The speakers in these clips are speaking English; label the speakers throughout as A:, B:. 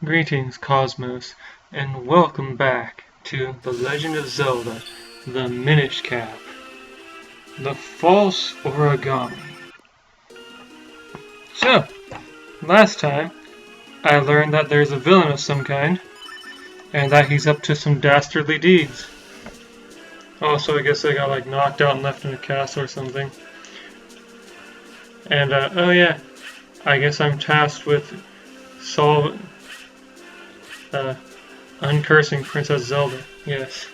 A: Greetings, Cosmos, and welcome back to The Legend of Zelda, the Minish Cap, the false origami. So, last time, I learned that there's a villain of some kind, and that he's up to some dastardly deeds. Also, I guess I got like knocked out and left in a castle or something. And, oh yeah, I guess I'm tasked with uncursing Princess Zelda, yes.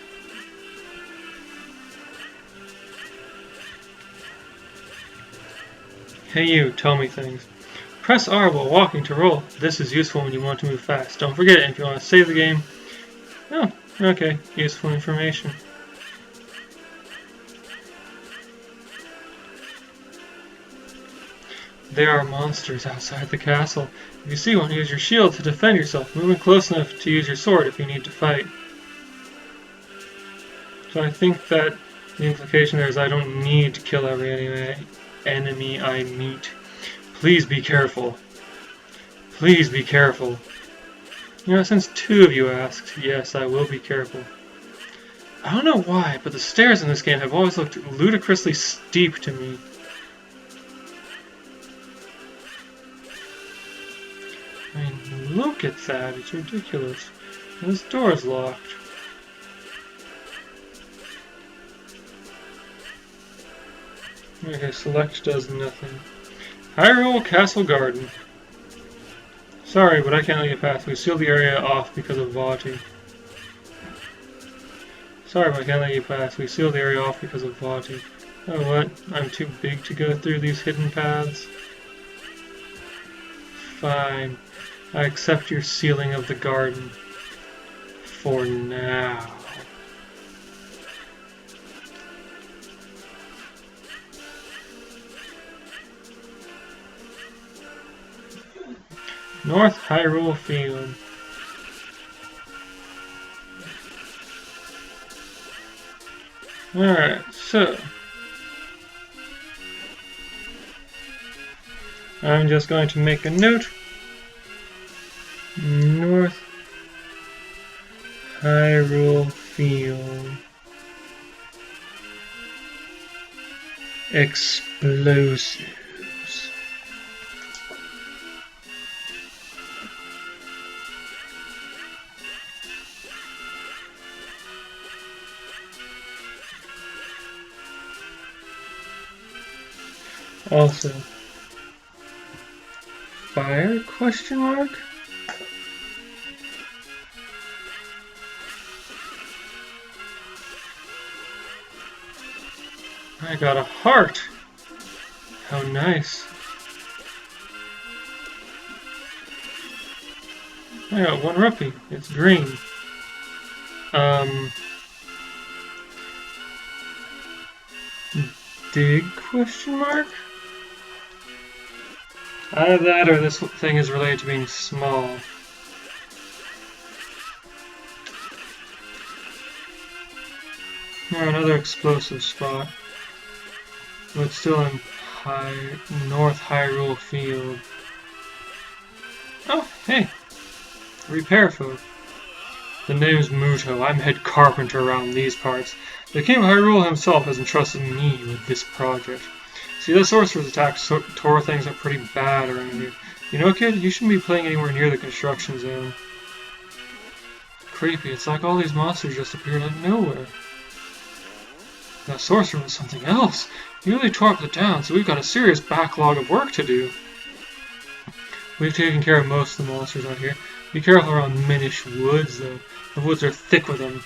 A: Hey you, tell me things. Press R while walking to roll. This is useful when you want to move fast. Don't forget it if you want to save the game. Oh, okay, useful information. There are monsters outside the castle. If you see one, use your shield to defend yourself, moving close enough to use your sword if you need to fight. So I think that the implication there is I don't need to kill every enemy I meet. Please be careful. Please be careful. You know, since two of you asked, yes, I will be careful. I don't know why, but the stairs in this game have always looked ludicrously steep to me. I mean, look at that, it's ridiculous. And this door is locked. Okay, select does nothing. Hyrule Castle Garden. Sorry, but I can't let you pass. We sealed the area off because of Vati. Sorry, but I can't let you pass. We sealed the area off because of Vati. Oh, what? I'm too big to go through these hidden paths? Fine. I accept your sealing of the garden. For now. North Hyrule Field. Alright, so I'm just going to make a note. North Hyrule Field. Explosives. Also, fire question mark? I got a heart. How nice. I got one rupee. It's green. Dig question mark? Either that or this thing is related to being small. Or another explosive spot. But still in North Hyrule Field. Oh, hey! Repair folk. The name's Muto. I'm head carpenter around these parts. The King of Hyrule himself has entrusted me with this project. See, the sorcerer's attacks tore things up pretty bad around here. You know, kid, you shouldn't be playing anywhere near the construction zone. Creepy, it's like all these monsters just appeared out of nowhere. That sorcerer was something else. He really tore up the town, so we've got a serious backlog of work to do. We've taken care of most of the monsters out here. Be careful around Minish Woods, though. The woods are thick with them.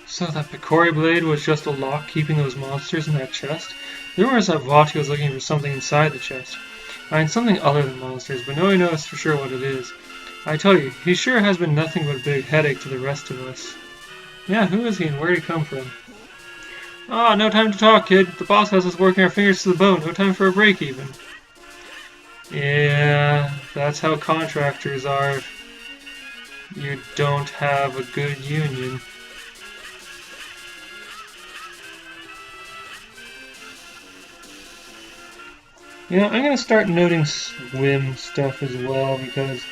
A: So that Picori blade was just a lock keeping those monsters in that chest? The rumor is that Vati was looking for something inside the chest. I mean, something other than monsters, but nobody knows for sure what it is. I tell you, he sure has been nothing but a big headache to the rest of us. Yeah, who is he and where did he come from? Ah, no time to talk, kid. The boss has us working our fingers to the bone. No time for a break, even. Yeah, that's how contractors are. You don't have a good union. You know, I'm going to start noting swim stuff as well because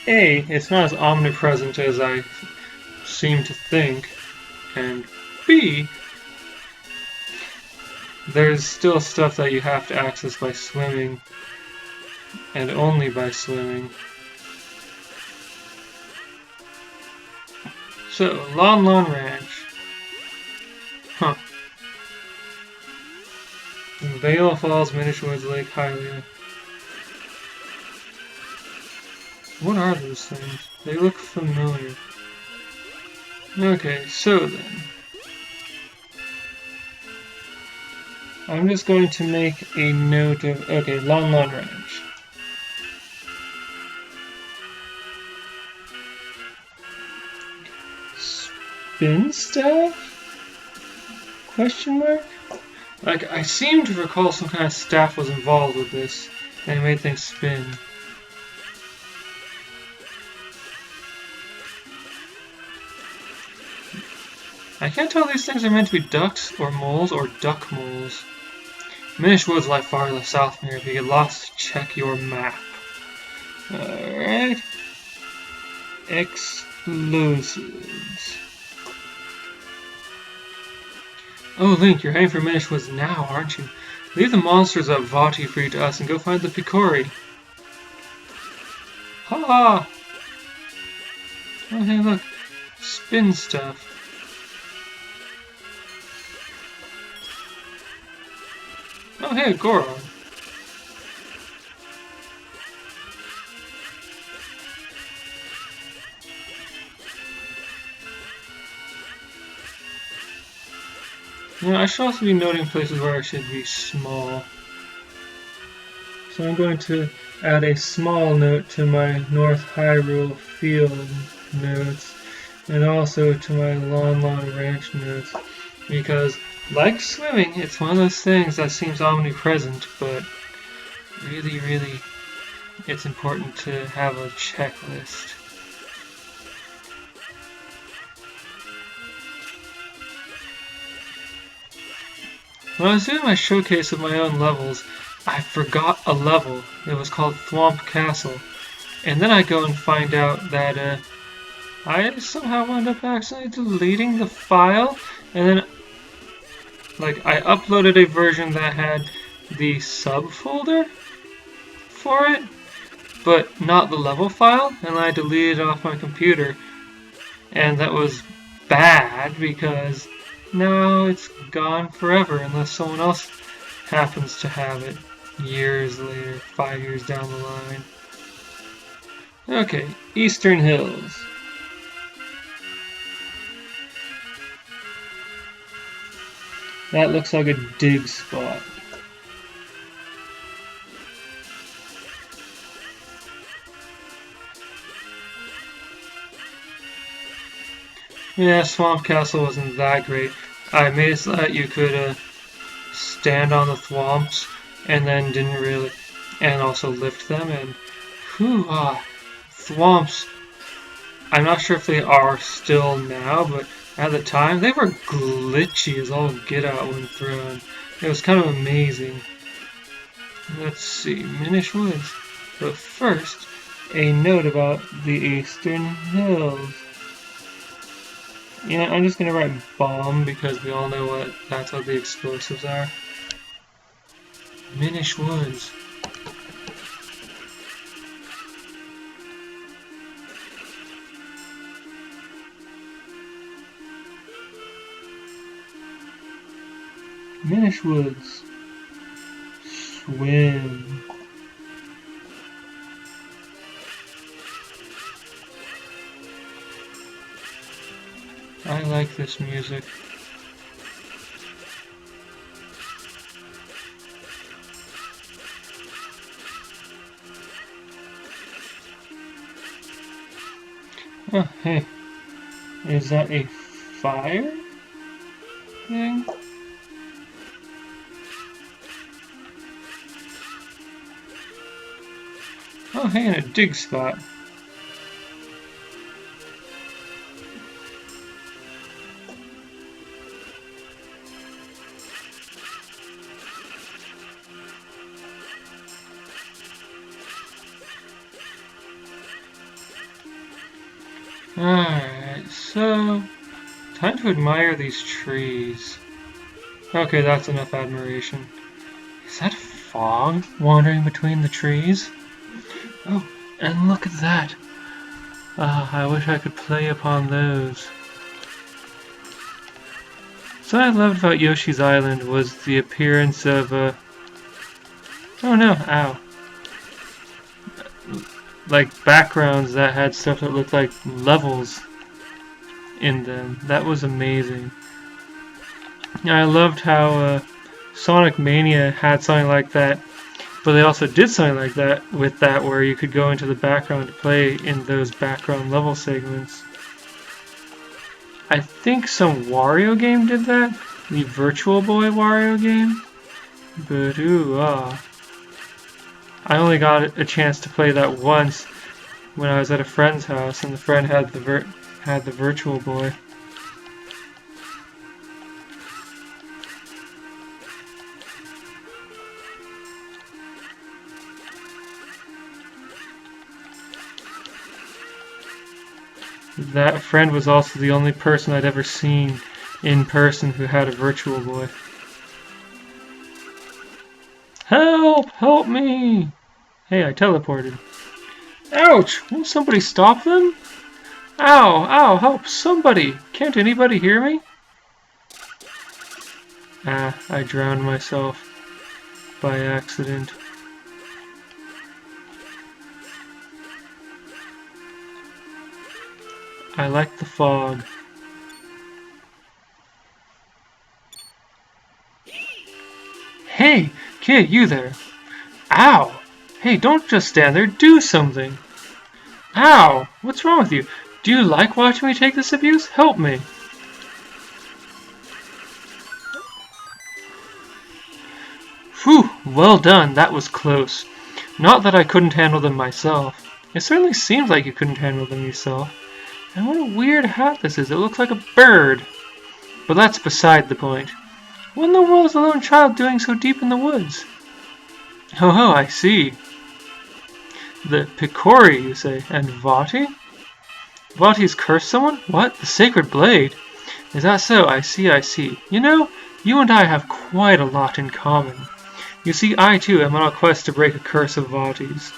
A: A, it's not as omnipresent as I seem to think, and B, there's still stuff that you have to access by swimming, and only by swimming. So, Lon Lon Ranch. Huh. Vale Falls, Minish Woods, Lake Hyrule. What are those things? They look familiar. Okay, so then. I'm just going to make a note of... Okay, Lon Lon Ranch. Spin stuff? Question mark? Like, I seem to recall some kind of staff was involved with this, and it made things spin. I can't tell if these things are meant to be ducks or moles or duck moles. Minish Woods lie farther south from here. If you get lost, check your map. Alright. Explosives. Oh, Link, you're heading for Minish Woods now, aren't you? Leave the monsters at Vati free to us and go find the Picori. Ha ha! Oh, hey, look. Spin stuff. Oh, hey, Goron. You know, I should also be noting places where I should be small. So I'm going to add a small note to my North Hyrule field notes, and also to my Lon Lon Ranch notes, because, like swimming, it's one of those things that seems omnipresent, but really, it's important to have a checklist. When I was doing my showcase of my own levels, I forgot a level. It was called Thwomp Castle. And then I go and find out that I somehow wound up accidentally deleting the file. And then, like, I uploaded a version that had the subfolder for it, but not the level file. And I deleted it off my computer. And that was bad because now it's gone forever unless someone else happens to have it years later, 5 years down the line. Okay, Eastern Hills. That looks like a dig spot. Yeah, Swamp Castle wasn't that great. I made it so that you could stand on the thwomps and then didn't really, and also lift them, and thwomps, I'm not sure if they are still now, but at the time they were glitchy as all get out when thrown. It was kind of amazing. Let's see, Minish Woods. But first, a note about the Eastern Hills. You know, I'm just gonna write bomb because we all know that's what the explosives are. Minish Woods. Minish Woods. Swim. I like this music. Oh, hey. Is that a fire thing? Oh, hey, and a dig spot. Alright, so time to admire these trees. Okay, that's enough admiration. Is that fog wandering between the trees? Oh, and look at that. I wish I could play upon those. Something I loved about Yoshi's Island was the appearance of, oh no, ow. Like backgrounds that had stuff that looked like levels in them. That was amazing. I loved how Sonic Mania had something like that, but they also did something like that with that where you could go into the background to play in those background level segments. I think some Wario game did that, the Virtual Boy Wario game, but I only got a chance to play that once when I was at a friend's house, and the friend had the Virtual Boy. That friend was also the only person I'd ever seen in person who had a Virtual Boy. Help! Help me! Hey, I teleported. Ouch! Won't somebody stop them? Ow! Ow! Help! Somebody! Can't anybody hear me? Ah, I drowned myself by accident. I like the fog. Hey, kid, you there. Ow! Hey, don't just stand there, do something. Ow! What's wrong with you? Do you like watching me take this abuse? Help me. Whew, well done, that was close. Not that I couldn't handle them myself. It certainly seems like you couldn't handle them yourself. And what a weird hat this is, it looks like a bird. But that's beside the point. What in the world is a lone child doing so deep in the woods? Oh, I see. The Picori, you say, and Vati? Vati's cursed someone? What? The sacred blade? Is that so? I see, I see. You know, you and I have quite a lot in common. You see, I too am on a quest to break a curse of Vati's.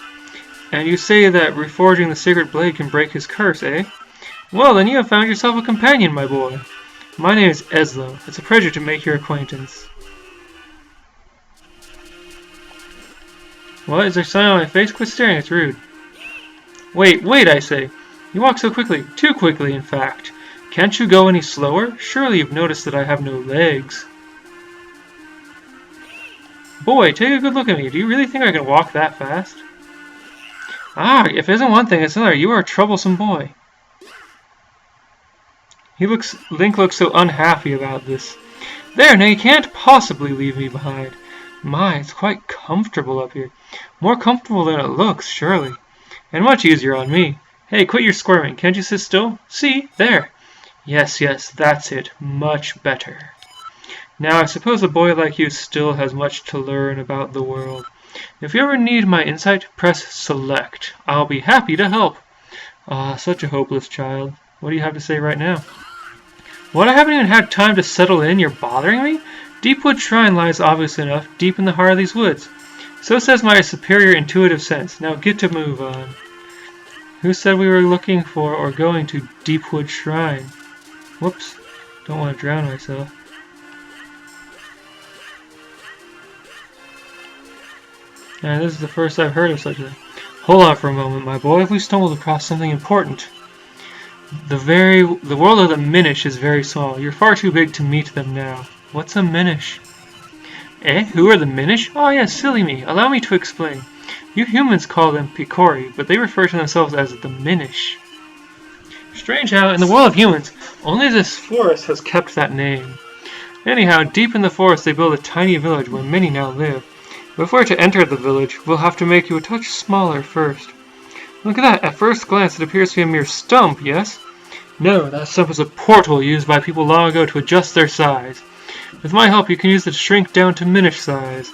A: And you say that reforging the sacred blade can break his curse, eh? Well, then you have found yourself a companion, my boy. My name is Eslo. It's a pleasure to make your acquaintance. What? Is there something on my face? Quit staring, it's rude. Wait, I say. You walk so quickly. Too quickly, in fact. Can't you go any slower? Surely you've noticed that I have no legs. Boy, take a good look at me. Do you really think I can walk that fast? Ah, if it isn't one thing, it's another. You are a troublesome boy. Link looks so unhappy about this. There, now you can't possibly leave me behind. My, it's quite comfortable up here. More comfortable than it looks, surely. And much easier on me. Hey, quit your squirming. Can't you sit still? See, there. Yes, that's it. Much better. Now, I suppose a boy like you still has much to learn about the world. If you ever need my insight, press select. I'll be happy to help. Ah, such a hopeless child. What do you have to say right now? What, I haven't even had time to settle in, you're bothering me? Deepwood Shrine lies obviously enough, deep in the heart of these woods. So says my superior intuitive sense. Now get to move on. Who said we were looking for or going to Deepwood Shrine? Whoops, don't want to drown myself. And this is the first I've heard of such a thing. Hold on for a moment, my boy. We stumbled across something important. The world of the Minish is very small. You're far too big to meet them now. What's a Minish? Eh? Who are the Minish? Oh yes, silly me. Allow me to explain. You humans call them Picori, but they refer to themselves as the Minish. Strange how, in the world of humans, only this forest has kept that name. Anyhow, deep in the forest they build a tiny village where many now live. But if we're to enter the village, we'll have to make you a touch smaller first. Look at that. At first glance, it appears to be a mere stump, yes? No, that stump is a portal used by people long ago to adjust their size. With my help, you can use it to shrink down to Minish size.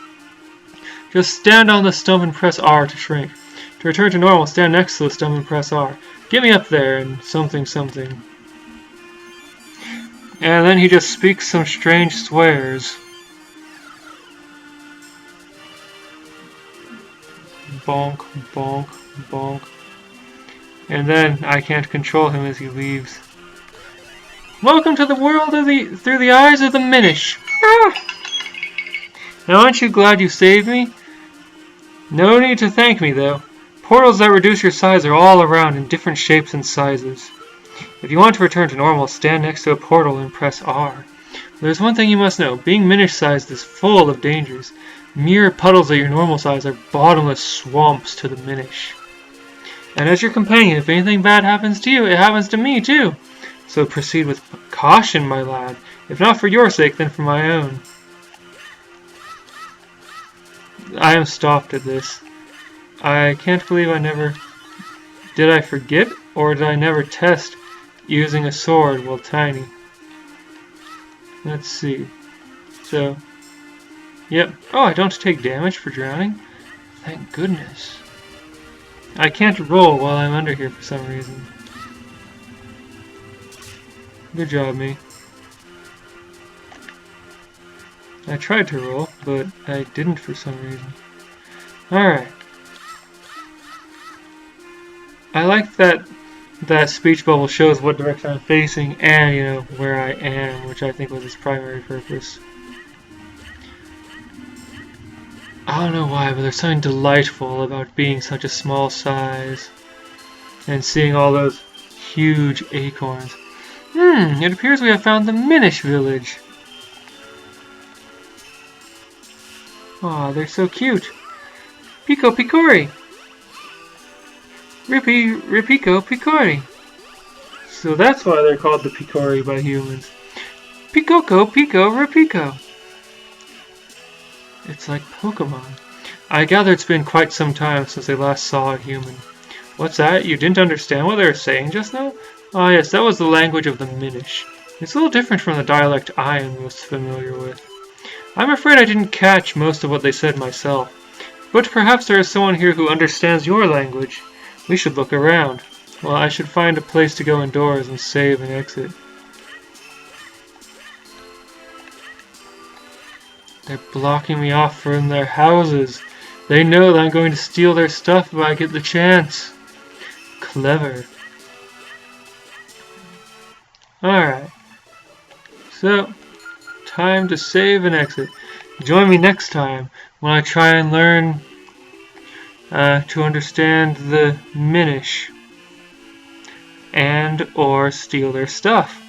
A: Just stand on the stump and press R to shrink. To return to normal, stand next to the stump and press R. Get me up there and something something. And then he just speaks some strange swears. Bonk, bonk, bonk. And then I can't control him as he leaves. Welcome to the world of through the eyes of the Minish. Ah! Now aren't you glad you saved me? No need to thank me though. Portals that reduce your size are all around in different shapes and sizes. If you want to return to normal, stand next to a portal and press R. There's one thing you must know. Being Minish-sized is full of dangers. Mere puddles at your normal size are bottomless swamps to the Minish. And as your companion, if anything bad happens to you, it happens to me too. So proceed with caution, my lad. If not for your sake, then for my own. I am stopped at this. I can't believe I never... Did I forget, or did I never test using a sword while tiny? Let's see. So, yep. Oh, I don't take damage for drowning? Thank goodness. I can't roll while I'm under here for some reason. Good job, me. I tried to roll, but I didn't for some reason. Alright. I like that speech bubble shows what direction I'm facing and, you know, where I am, which I think was its primary purpose. I don't know why, but there's something delightful about being such a small size and seeing all those huge acorns. It appears we have found the Minish village. Aw, they're so cute. Pico Picori! Ripico Picori. So that's why they're called the Picori by humans. Picoco Pico Ripico. It's like Pokemon. I gather it's been quite some time since they last saw a human. What's that? You didn't understand what they were saying just now? Ah yes, that was the language of the Minish. It's a little different from the dialect I am most familiar with. I'm afraid I didn't catch most of what they said myself. But perhaps there is someone here who understands your language. We should look around. Well, I should find a place to go indoors and save and exit. They're blocking me off from their houses. They know that I'm going to steal their stuff if I get the chance. Clever. Alright. So, time to save and exit. Join me next time when I try and learn to understand the Minish and or steal their stuff.